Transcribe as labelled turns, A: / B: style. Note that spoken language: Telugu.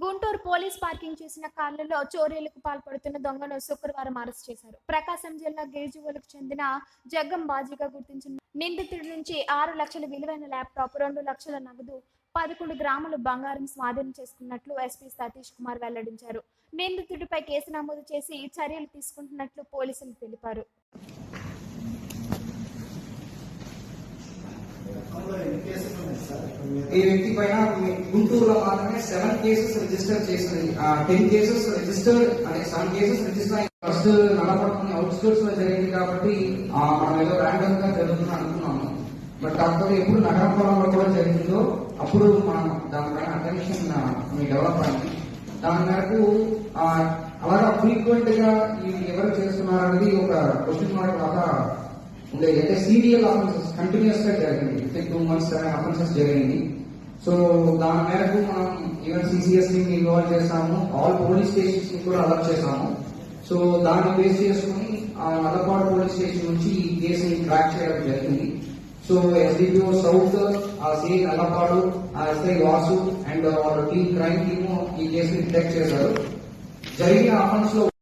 A: గుంటూరు పోలీస్ పార్కింగ్ చేసిన కార్లలో చోరీలకు పాల్పడుతున్న దొంగను శుక్రవారం అరెస్ట్ చేశారు. ప్రకాశం జిల్లా గిరిజువలకు చెందిన జగ్గం బాజీగా గుర్తించిన నిందితుడి నుంచి 6 లక్షల విలువైన ల్యాప్టాప్, 2 లక్షల నగదు, 11 గ్రాముల బంగారం స్వాధీనం చేసుకున్నట్లు ఎస్పీ సతీష్ కుమార్ వెల్లడించారు. నిందితుడిపై కేసు నమోదు చేసి చర్యలు తీసుకుంటున్నట్లు పోలీసులు తెలిపారు.
B: ఈ వ్యక్తి పైన గుంటూరులో మాత్రమే 7 కేసెస్ రిజిస్టర్ చేసింది. 10 కేసెస్ రిజిస్టర్ అనే 7 కేసెస్ రిజిస్టర్ అయ్యి ఫస్ట్ నల్లపట్నం అవుట్స్కర్ట్స్ లో జరిగింది కాబట్టి మనం ఏదో ర్యాండమ్ గా జరుగుతుంది అనుకున్నాము. బట్ కాకపోతే ఎప్పుడు నగరం పొలంలో కూడా జరిగిందో అప్పుడు మనం దానిపైన అటెన్షన్ డెవలప్ అయింది. దాని మేరకు అలాగా ఫ్రీక్వెంట్ గా ఇది ఎవరు చేస్తున్నారు అనేది ఒక క్వశ్చన్ మార్క్ లాగా ఉండేది. అంటే సీరియల్ అఫెన్సెస్ కంటిన్యూస్ గా జరిగింది. 2 months అఫెన్సెస్ జరిగింది. సో దాని మేరకు మనం ఈవెన్ సిసిఎస్ ని ఇన్వాల్వ్ చేసాము, ఆల్ పోలీస్ స్టేషన్స్ ని కూడా అలర్ట్ చేసాము. సో దాన్ని బేస్ చేసుకుని నల్లపాడు పోలీస్ స్టేషన్ నుంచి ఈ కేసుని ట్రాక్ చేయడం జరిగింది. So SDPO south, CI Nallapadu, SI Vasu and వాళ్ళ టీమ్ క్రైమ్ టీమ్ ఈ కేసుని డిటెక్ట్ చేశారు. జరిగిన అఫెన్స్ లో